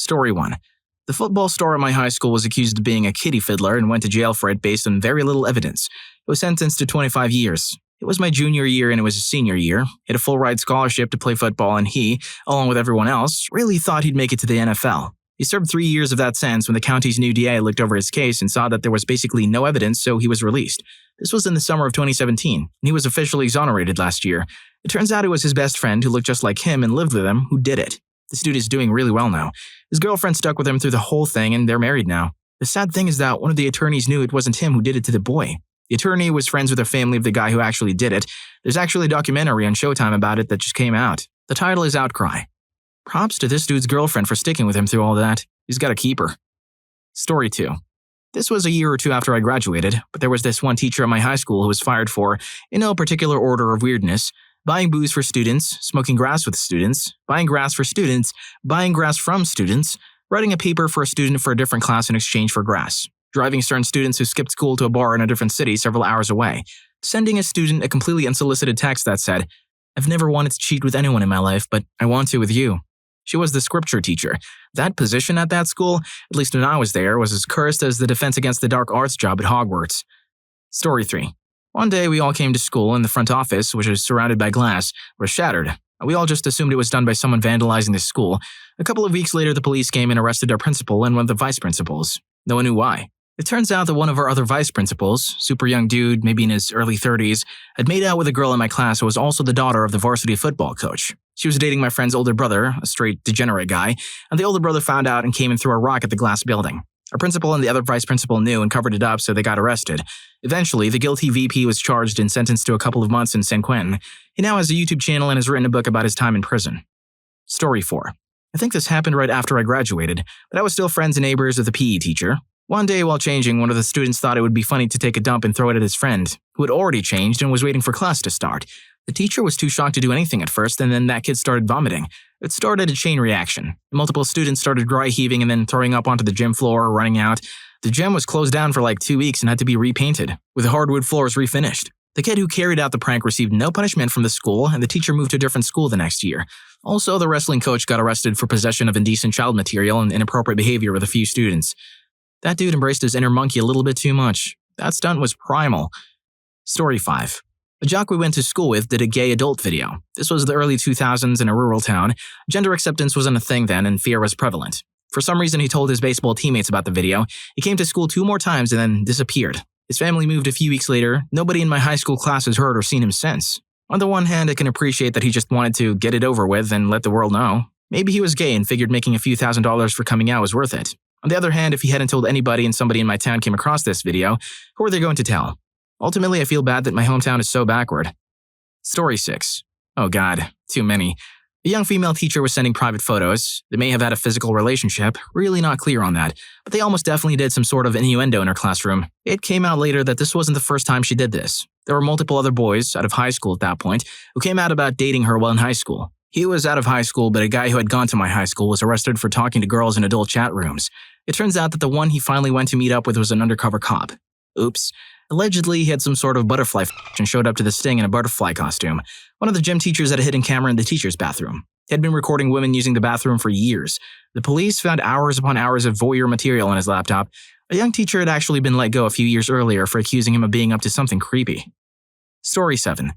Story 1. The football star at my high school was accused of being a kitty fiddler and went to jail for it based on very little evidence. He was sentenced to 25 years. It was my junior year and it was his senior year. He had a full-ride scholarship to play football and he, along with everyone else, really thought he'd make it to the NFL. He served 3 years of that sentence when the county's new DA looked over his case and saw that there was basically no evidence, so he was released. This was in the summer of 2017, and he was officially exonerated last year. It turns out it was his best friend who looked just like him and lived with him who did it. This dude is doing really well now. His girlfriend stuck with him through the whole thing and they're married now. The sad thing is that one of the attorneys knew it wasn't him who did it to the boy. The attorney was friends with the family of the guy who actually did it. There's actually a documentary on Showtime about it that just came out. The title is Outcry. Props to this dude's girlfriend for sticking with him through all that. He's got to keep her. Story 2. This was a year or two after I graduated, but there was this one teacher at my high school who was fired for, in no particular order of weirdness, buying booze for students, smoking grass with students, buying grass for students, buying grass from students, writing a paper for a student for a different class in exchange for grass, driving certain students who skipped school to a bar in a different city several hours away, sending a student a completely unsolicited text that said, "I've never wanted to cheat with anyone in my life, but I want to with you." She was the scripture teacher. That position at that school, at least when I was there, was as cursed as the Defense Against the Dark Arts job at Hogwarts. Story 3. One day we all came to school and the front office, which was surrounded by glass, was shattered. We all just assumed it was done by someone vandalizing the school. A couple of weeks later, the police came and arrested our principal and one of the vice principals. No one knew why. It turns out that one of our other vice principals, super young dude, maybe in his early 30s, had made out with a girl in my class who was also the daughter of the varsity football coach. She was dating my friend's older brother, a straight degenerate guy, and the older brother found out and came and threw a rock at the glass building. Our principal and the other vice principal knew and covered it up, so they got arrested. Eventually, the guilty VP was charged and sentenced to a couple of months in San Quentin. He now has a YouTube channel and has written a book about his time in prison. Story 4. I think this happened right after I graduated, but I was still friends and neighbors with the PE teacher. One day while changing, one of the students thought it would be funny to take a dump and throw it at his friend, who had already changed and was waiting for class to start. The teacher was too shocked to do anything at first, and then that kid started vomiting. It started a chain reaction. Multiple students started dry heaving and then throwing up onto the gym floor or running out. The gym was closed down for like 2 weeks and had to be repainted, with the hardwood floors refinished. The kid who carried out the prank received no punishment from the school, and the teacher moved to a different school the next year. Also, the wrestling coach got arrested for possession of indecent child material and inappropriate behavior with a few students. That dude embraced his inner monkey a little bit too much. That stunt was primal. Story 5. A jock we went to school with did a gay adult video. This was the early 2000s in a rural town. Gender acceptance wasn't a thing then and fear was prevalent. For some reason, he told his baseball teammates about the video. He came to school 2 more times and then disappeared. His family moved a few weeks later. Nobody in my high school class has heard or seen him since. On the one hand, I can appreciate that he just wanted to get it over with and let the world know. Maybe he was gay and figured making a few $1,000s for coming out was worth it. On the other hand, if he hadn't told anybody and somebody in my town came across this video, who are they going to tell? Ultimately, I feel bad that my hometown is so backward. Story 6. Oh god, too many. A young female teacher was sending private photos. They may have had a physical relationship, really not clear on that, but they almost definitely did some sort of innuendo in her classroom. It came out later that this wasn't the first time she did this. There were multiple other boys, out of high school at that point, who came out about dating her while in high school. He was out of high school, but a guy who had gone to my high school was arrested for talking to girls in adult chat rooms. It turns out that the one he finally went to meet up with was an undercover cop. Oops. Allegedly, he had some sort of butterfly and showed up to the sting in a butterfly costume. One of the gym teachers had a hidden camera in the teacher's bathroom. He had been recording women using the bathroom for years. The police found hours upon hours of voyeur material on his laptop. A young teacher had actually been let go a few years earlier for accusing him of being up to something creepy. Story 7.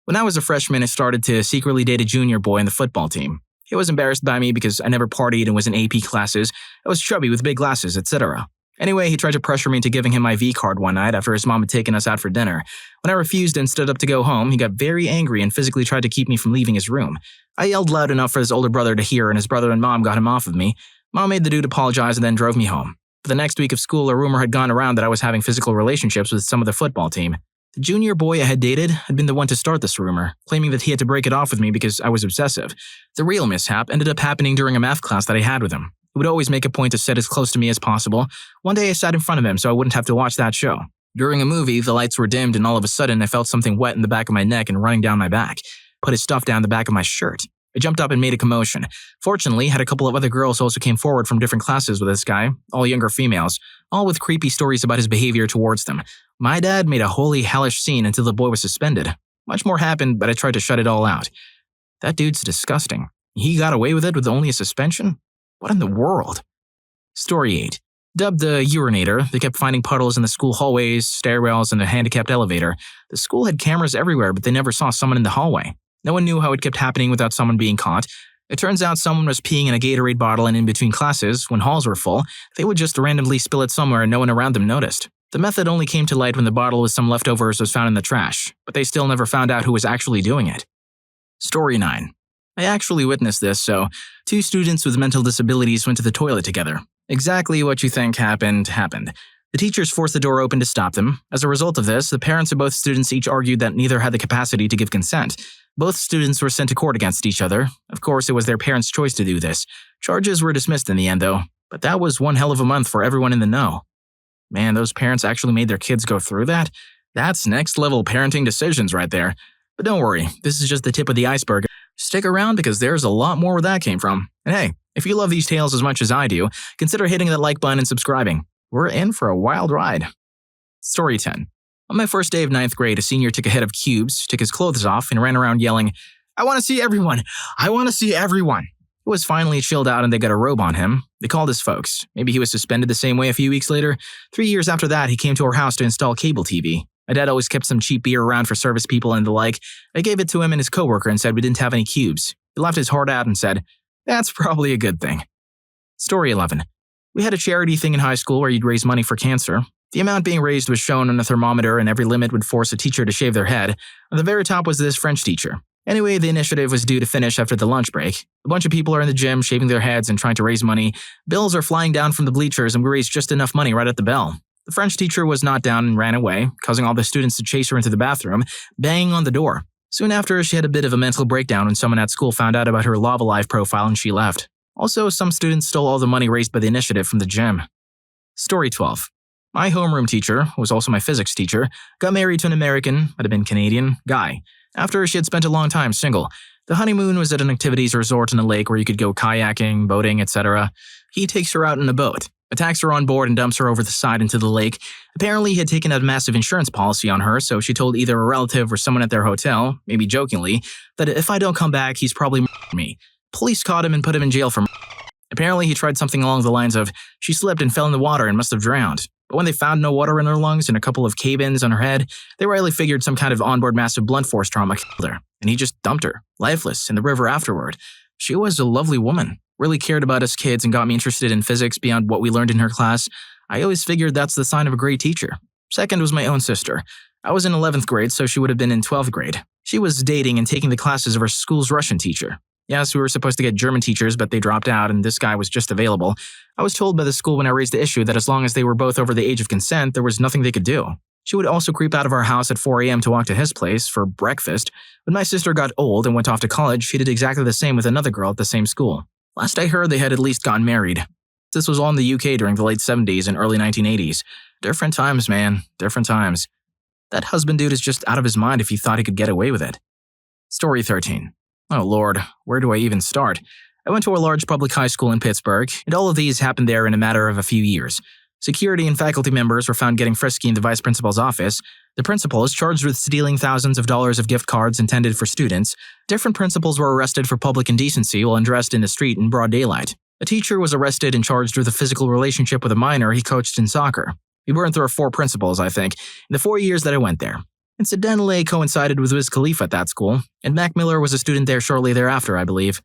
When I was a freshman, I started to secretly date a junior boy on the football team. He was embarrassed by me because I never partied and was in AP classes. I was chubby with big glasses, etc. Anyway, he tried to pressure me into giving him my V-card one night after his mom had taken us out for dinner. When I refused and stood up to go home, he got very angry and physically tried to keep me from leaving his room. I yelled loud enough for his older brother to hear, and his brother and mom got him off of me. Mom made the dude apologize and then drove me home. For the next week of school, a rumor had gone around that I was having physical relationships with some of the football team. The junior boy I had dated had been the one to start this rumor, claiming that he had to break it off with me because I was obsessive. The real mishap ended up happening during a math class that I had with him. He would always make a point to sit as close to me as possible. One day I sat in front of him so I wouldn't have to watch that show. During a movie, the lights were dimmed and all of a sudden I felt something wet in the back of my neck and running down my back. Put his stuff down the back of my shirt. I jumped up and made a commotion. Fortunately, had a couple of other girls also came forward from different classes with this guy, all younger females, all with creepy stories about his behavior towards them. My dad made a wholly hellish scene until the boy was suspended. Much more happened, but I tried to shut it all out. That dude's disgusting. He got away with it with only a suspension? What in the world? Story 8. Dubbed the urinator, they kept finding puddles in the school hallways, stairwells, and the handicapped elevator. The school had cameras everywhere, but they never saw someone in the hallway. No one knew how it kept happening without someone being caught. It turns out someone was peeing in a Gatorade bottle, and in between classes, when halls were full, they would just randomly spill it somewhere and no one around them noticed. The method only came to light when the bottle with some leftovers was found in the trash, but they still never found out who was actually doing it. Story 9. I actually witnessed this, so 2 students with mental disabilities went to the toilet together. Exactly what you think happened. The teachers forced the door open to stop them. As a result of this, the parents of both students each argued that neither had the capacity to give consent. Both students were sent to court against each other. Of course, it was their parents' choice to do this. Charges were dismissed in the end, though. But that was one hell of a month for everyone in the know. Man, those parents actually made their kids go through that? That's next-level parenting decisions right there. But don't worry, this is just the tip of the iceberg. Stick around because there's a lot more where that came from. And hey, if you love these tales as much as I do, consider hitting that like button and subscribing. We're in for a wild ride. Story 10. On my first day of 9th grade, a senior took a head of cubes, took his clothes off, and ran around yelling, "I want to see everyone! I want to see everyone!" It was finally chilled out and they got a robe on him. They called his folks. Maybe he was suspended the same way a few weeks later. 3 years after that, he came to our house to install cable TV. My dad always kept some cheap beer around for service people and the like. I gave it to him and his coworker and said we didn't have any cubes. He laughed his heart out and said, "That's probably a good thing." Story 11. We had a charity thing in high school where you'd raise money for cancer. The amount being raised was shown on a thermometer and every limit would force a teacher to shave their head. On the very top was this French teacher. Anyway, the initiative was due to finish after the lunch break. A bunch of people are in the gym shaving their heads and trying to raise money. Bills are flying down from the bleachers and we raised just enough money right at the bell. The French teacher was not down and ran away, causing all the students to chase her into the bathroom, banging on the door. Soon after, she had a bit of a mental breakdown when someone at school found out about her Lava Live profile and she left. Also, some students stole all the money raised by the initiative from the gym. Story 12. My homeroom teacher, who was also my physics teacher, got married to an American, might have been Canadian, guy. After she had spent a long time single. The honeymoon was at an activities resort in a lake where you could go kayaking, boating, etc. He takes her out in a boat, attacks her on board and dumps her over the side into the lake. Apparently, he had taken out a massive insurance policy on her, so she told either a relative or someone at their hotel, maybe jokingly, that if I don't come back, he's probably murdering me. Police caught him and put him in jail for murder. Apparently, he tried something along the lines of, she slipped and fell in the water and must have drowned. But when they found no water in her lungs and a couple of cave-ins on her head, they rightly figured some kind of onboard massive blunt force trauma killed her, and he just dumped her, lifeless, in the river afterward. She was a lovely woman, really cared about us kids and got me interested in physics beyond what we learned in her class. I always figured that's the sign of a great teacher. Second was my own sister. I was in 11th grade, so she would have been in 12th grade. She was dating and taking the classes of her school's Russian teacher. Yes, we were supposed to get German teachers, but they dropped out and this guy was just available. I was told by the school when I raised the issue that as long as they were both over the age of consent, there was nothing they could do. She would also creep out of our house at 4 a.m. to walk to his place for breakfast. When my sister got old and went off to college, she did exactly the same with another girl at the same school. Last I heard, they had at least gotten married. This was all in the UK during the late 70s and early 1980s. Different times, man. Different times. That husband dude is just out of his mind if he thought he could get away with it. Story 13. Oh lord, where do I even start? I went to a large public high school in Pittsburgh, and all of these happened there in a matter of a few years. Security and faculty members were found getting frisky in the vice principal's office. The principal is charged with stealing thousands of dollars of gift cards intended for students. Different principals were arrested for public indecency while undressed in the street in broad daylight. A teacher was arrested and charged with a physical relationship with a minor he coached in soccer. We burned through 4 principals, I think, in the 4 years that I went there. Incidentally, I coincided with Wiz Khalifa at that school, and Mac Miller was a student there shortly thereafter, I believe.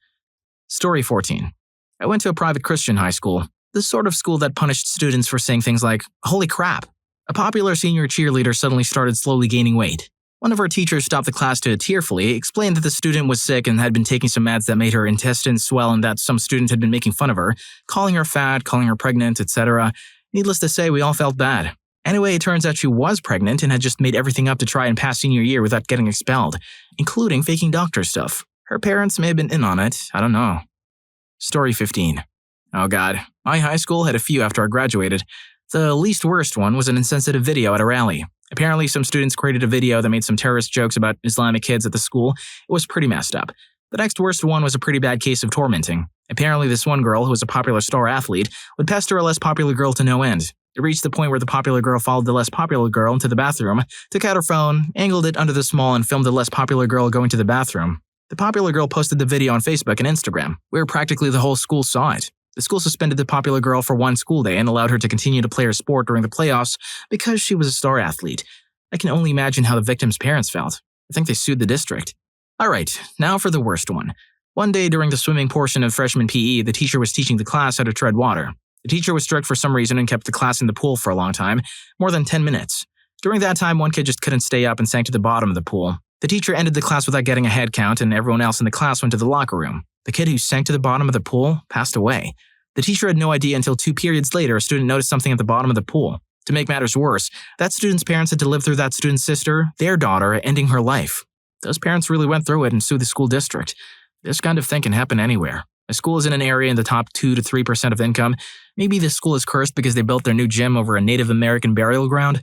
Story 14. I went to a private Christian high school, the sort of school that punished students for saying things like, "Holy crap." A popular senior cheerleader suddenly started slowly gaining weight. One of our teachers stopped the class to tearfully explain that the student was sick and had been taking some meds that made her intestines swell and that some student had been making fun of her, calling her fat, calling her pregnant, etc. Needless to say, we all felt bad. Anyway, it turns out she was pregnant and had just made everything up to try and pass senior year without getting expelled, including faking doctor stuff. Her parents may have been in on it, I don't know. Story 15. Oh god, my high school had a few after I graduated. The least worst one was an insensitive video at a rally. Apparently, some students created a video that made some terrorist jokes about Islamic kids at the school. It was pretty messed up. The next worst one was a pretty bad case of tormenting. Apparently, this one girl, who was a popular star athlete, would pester a less popular girl to no end. It reached the point where the popular girl followed the less popular girl into the bathroom, took out her phone, angled it under the small, and filmed the less popular girl going to the bathroom. The popular girl posted the video on Facebook and Instagram, where practically the whole school saw it. The school suspended the popular girl for one school day and allowed her to continue to play her sport during the playoffs because she was a star athlete. I can only imagine how the victim's parents felt. I think they sued the district. Alright, now for the worst one. One day during the swimming portion of freshman PE, the teacher was teaching the class how to tread water. The teacher was strict for some reason and kept the class in the pool for a long time, more than 10 minutes. During that time, one kid just couldn't stay up and sank to the bottom of the pool. The teacher ended the class without getting a head count, and everyone else in the class went to the locker room. The kid who sank to the bottom of the pool passed away. The teacher had no idea until 2 periods later a student noticed something at the bottom of the pool. To make matters worse, that student's parents had to live through that student's sister, their daughter, ending her life. Those parents really went through it and sued the school district. This kind of thing can happen anywhere. A school is in an area in the top 2 to 3% of income. Maybe the school is cursed because they built their new gym over a Native American burial ground.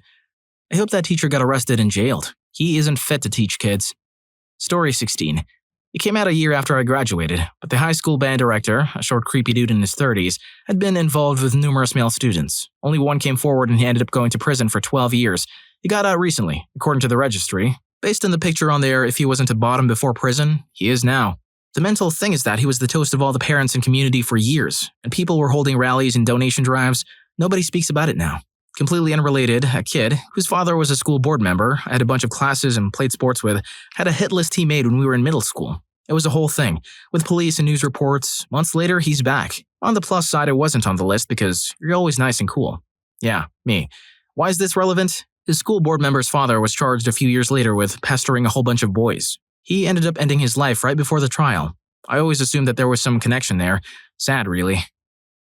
I hope that teacher got arrested and jailed. He isn't fit to teach kids. Story 16. It came out a year after I graduated, but the high school band director, a short creepy dude in his 30s, had been involved with numerous male students. Only one came forward and he ended up going to prison for 12 years. He got out recently, according to the registry. Based on the picture on there, if he wasn't a bottom before prison, he is now. The mental thing is that he was the toast of all the parents and community for years, and people were holding rallies and donation drives. Nobody speaks about it now. Completely unrelated, a kid, whose father was a school board member, I had a bunch of classes and played sports with, had a hit list he made when we were in middle school. It was a whole thing, with police and news reports. Months later, he's back. On the plus side, I wasn't on the list because you're always nice and cool. Yeah, me. Why is this relevant? His school board member's father was charged a few years later with pestering a whole bunch of boys. He ended up ending his life right before the trial. I always assumed that there was some connection there. Sad, really.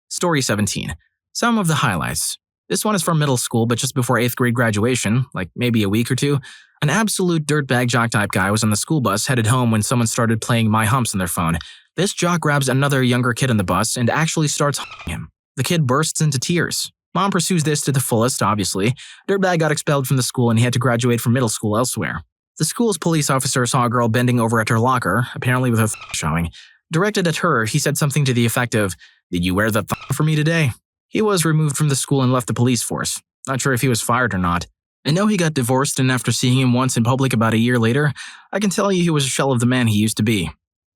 Story 17. Some of the highlights. This one is from middle school, but just before 8th grade graduation, like maybe a week or two. An absolute dirtbag jock type guy was on the school bus headed home when someone started playing My Humps on their phone. This jock grabs another younger kid on the bus and actually starts him. The kid bursts into tears. Mom pursues this to the fullest, obviously. Dirtbag got expelled from the school and he had to graduate from middle school elsewhere. The school's police officer saw a girl bending over at her locker, apparently with her showing. Directed at her, he said something to the effect of, "Did you wear that for me today?" He was removed from the school and left the police force. Not sure if he was fired or not. I know he got divorced, and after seeing him once in public about a year later, I can tell you he was a shell of the man he used to be.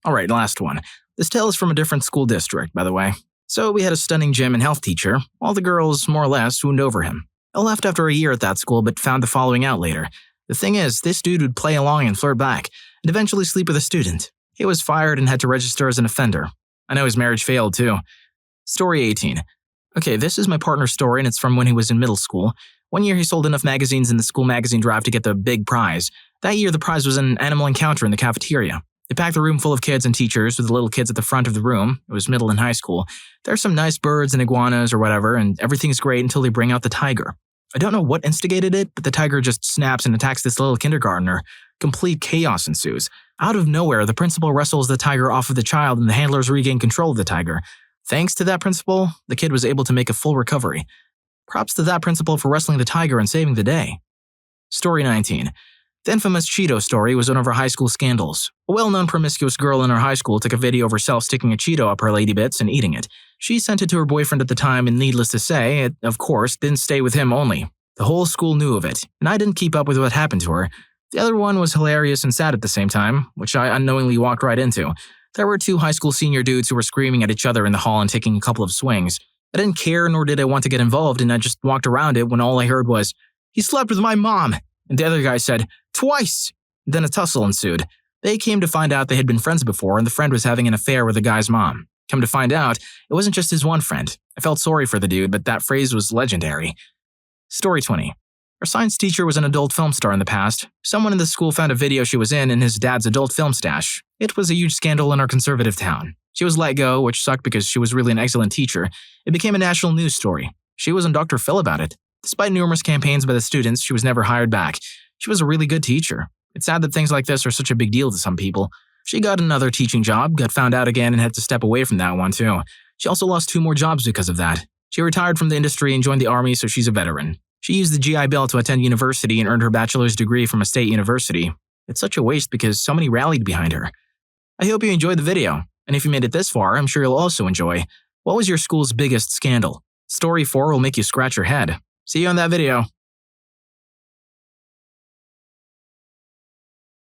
Alright, last one. This tale is from a different school district, by the way. So we had a stunning gym and health teacher. All the girls, more or less, swooned over him. I left after a year at that school, but found the following out later. The thing is, this dude would play along and flirt back, and eventually sleep with a student. He was fired and had to register as an offender. I know his marriage failed, too. Story 18. Okay, this is my partner's story, and it's from when he was in middle school. One year he sold enough magazines in the school magazine drive to get the big prize. That year the prize was an animal encounter in the cafeteria. They packed the room full of kids and teachers with the little kids at the front of the room. It was middle and high school. There's some nice birds and iguanas or whatever, and everything's great until they bring out the tiger. I don't know what instigated it, but the tiger just snaps and attacks this little kindergartner. Complete chaos ensues. Out of nowhere, the principal wrestles the tiger off of the child and the handlers regain control of the tiger. Thanks to that principal, the kid was able to make a full recovery. Props to that principal for wrestling the tiger and saving the day. Story 19. The infamous Cheeto story was one of our high school scandals. A well-known promiscuous girl in our high school took a video of herself sticking a Cheeto up her lady bits and eating it. She sent it to her boyfriend at the time, and needless to say, it, of course, didn't stay with him only. The whole school knew of it, and I didn't keep up with what happened to her. The other one was hilarious and sad at the same time, which I unknowingly walked right into. There were 2 high school senior dudes who were screaming at each other in the hall and taking a couple of swings. I didn't care, nor did I want to get involved, and I just walked around it when all I heard was, "He slept with my mom!" And the other guy said, "Twice!" Then a tussle ensued. They came to find out they had been friends before, and the friend was having an affair with the guy's mom. Come to find out, it wasn't just his one friend. I felt sorry for the dude, but that phrase was legendary. Story 20. Our science teacher was an adult film star in the past. Someone in the school found a video she was in his dad's adult film stash. It was a huge scandal in our conservative town. She was let go, which sucked because she was really an excellent teacher. It became a national news story. She was on Dr. Phil about it. Despite numerous campaigns by the students, she was never hired back. She was a really good teacher. It's sad that things like this are such a big deal to some people. She got another teaching job, got found out again, and had to step away from that one too. She also lost 2 more jobs because of that. She retired from the industry and joined the army, so she's a veteran. She used the GI Bill to attend university and earned her bachelor's degree from a state university. It's such a waste because so many rallied behind her. I hope you enjoyed the video, and if you made it this far, I'm sure you'll also enjoy. What was your school's biggest scandal? Story 4 will make you scratch your head. See you on that video.